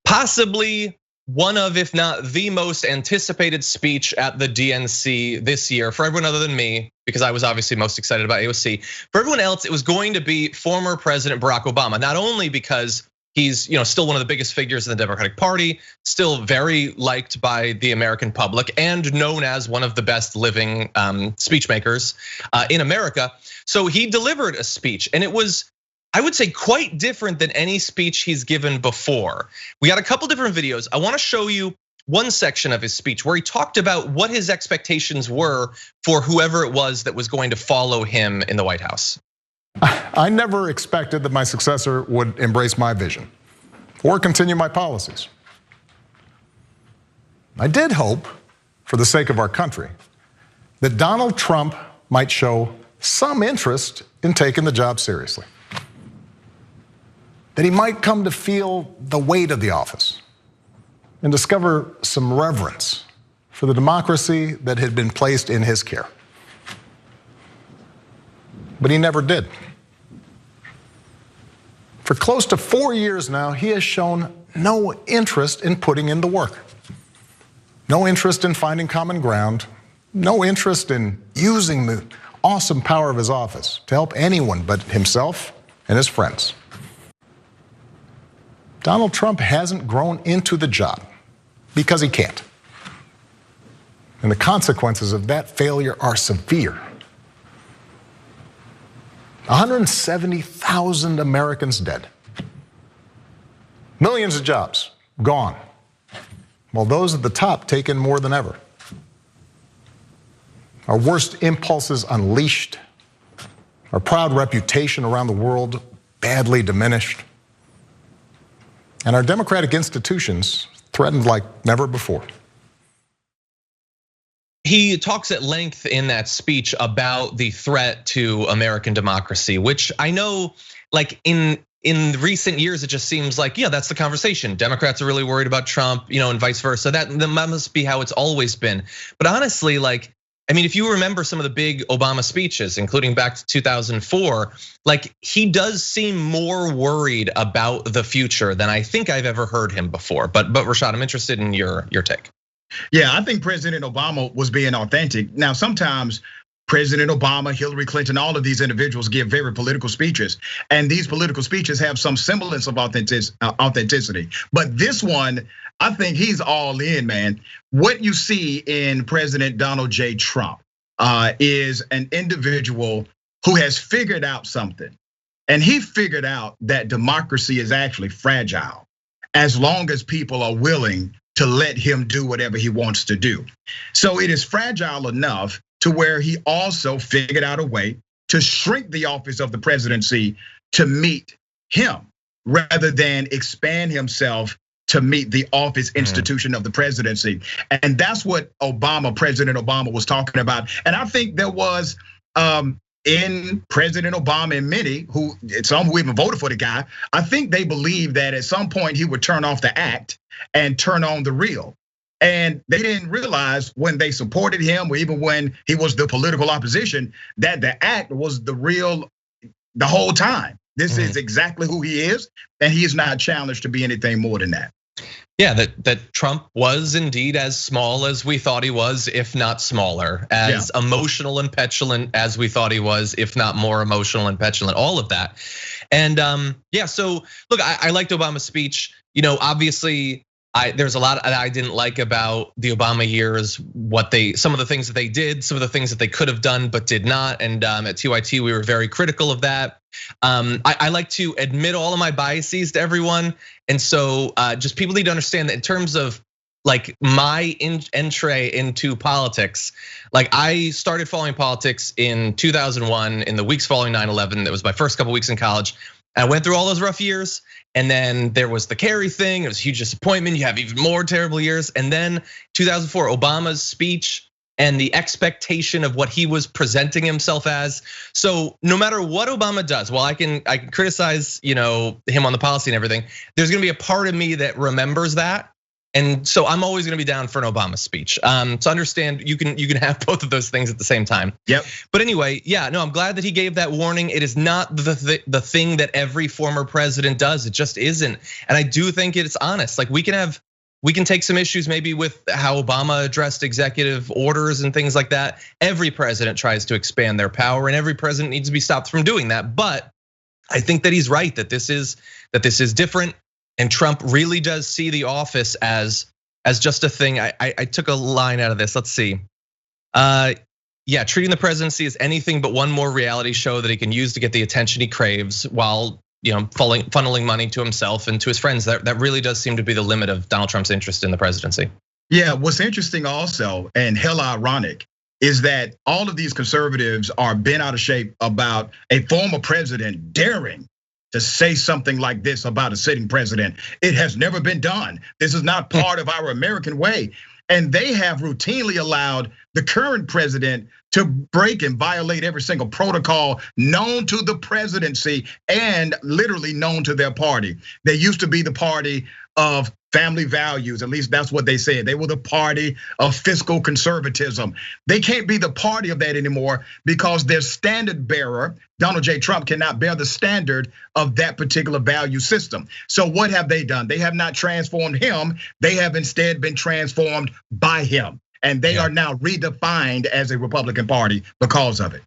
Possibly one of, if not the most anticipated speech at the DNC this year for everyone other than me, because I was obviously most excited about AOC. For everyone else, it was going to be former President Barack Obama, not only because he's still one of the biggest figures in the Democratic Party, still very liked by the American public, and known as one of the best living speech makers in America. So he delivered a speech, and it was, I would say, quite different than any speech he's given before. We got a couple different videos. I want to show you one section of his speech where he talked about what his expectations were for whoever it was that was going to follow him in the White House. I never expected that my successor would embrace my vision or continue my policies. I did hope, for the sake of our country, that Donald Trump might show some interest in taking the job seriously. That he might come to feel the weight of the office and discover some reverence for the democracy that had been placed in his care. But he never did. For close to 4 years now, he has shown no interest in putting in the work. No interest in finding common ground. No interest in using the awesome power of his office to help anyone but himself and his friends. Donald Trump hasn't grown into the job because he can't. And the consequences of that failure are severe. 170,000 Americans dead. Millions of jobs gone, while those at the top take in more than ever. Our worst impulses unleashed, our proud reputation around the world badly diminished, and our democratic institutions threatened like never before. He talks at length in that speech about the threat to American democracy, which I know, like in recent years, it just seems like, yeah, that's the conversation. Democrats are really worried about Trump, and vice versa. That must be how it's always been. But honestly, like, I mean, if you remember some of the big Obama speeches, including back to 2004, like he does seem more worried about the future than I think I've ever heard him before. But Rashad, I'm interested in your take. Yeah, I think President Obama was being authentic. Now, sometimes President Obama, Hillary Clinton, all of these individuals give very political speeches. And these political speeches have some semblance of authenticity. But this one, I think he's all in, man. What you see in President Donald J. Trump is an individual who has figured out something. And he figured out that democracy is actually fragile as long as people are willing to let him do whatever he wants to do. So it is fragile enough to where he also figured out a way to shrink the office of the presidency to meet him rather than expand himself to meet the office institution of the presidency. And that's what President Obama was talking about. And I think there was in President Obama and many some who even voted for the guy, I think they believed that at some point he would turn off the act and turn on the real. And they didn't realize when they supported him, or even when he was the political opposition, that the act was the real the whole time. This is exactly who he is, and he is not challenged to be anything more than that. Yeah, that Trump was indeed as small as we thought he was, if not smaller, as emotional and petulant as we thought he was, if not more emotional and petulant, all of that. And yeah, so look, I liked Obama's speech. Obviously, there's a lot that I didn't like about the Obama years, some of the things that they did, some of the things that they could have done but did not. And at TYT, we were very critical of that. I like to admit all of my biases to everyone. And so just people need to understand that in terms of like my entree into politics, like I started following politics in 2001 in the weeks following 9/11. That was my first couple weeks in college. I went through all those rough years, and then there was the Kerry thing. It was a huge disappointment. You have even more terrible years. And then 2004, Obama's speech and the expectation of what he was presenting himself as. So no matter what Obama does, while I can criticize him on the policy and everything, there's gonna be a part of me that remembers that. And so I'm always gonna be down for an Obama speech. To understand, you can have both of those things at the same time. Yep. But anyway, yeah, no, I'm glad that he gave that warning. It is not the thing that every former president does. It just isn't. And I do think it's honest. Like we can take some issues maybe with how Obama addressed executive orders and things like that. Every president tries to expand their power, and every president needs to be stopped from doing that. But I think that he's right that this is different. And Trump really does see the office as just a thing. I took a line out of this. Let's see. Yeah, treating the presidency as anything but one more reality show that he can use to get the attention he craves while funneling money to himself and to his friends. That really does seem to be the limit of Donald Trump's interest in the presidency. Yeah, what's interesting also and hella ironic is that all of these conservatives are bent out of shape about a former president daring to say something like this about a sitting president. It has never been done. This is not part of our American way. And they have routinely allowed the current president to break and violate every single protocol known to the presidency and literally known to their party. They used to be the party of family values, at least that's what they said. They were the party of fiscal conservatism. They can't be the party of that anymore because their standard bearer, Donald J. Trump, cannot bear the standard of that particular value system. So what have they done? They have not transformed him. They have instead been transformed by him. And they are now redefined as a Republican Party because of it.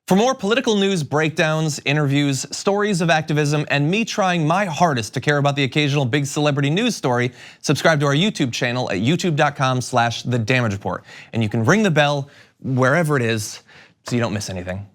For more political news breakdowns, interviews, stories of activism, and me trying my hardest to care about the occasional big celebrity news story, subscribe to our YouTube channel at youtube.com/The Damage Report. And you can ring the bell wherever it is so you don't miss anything.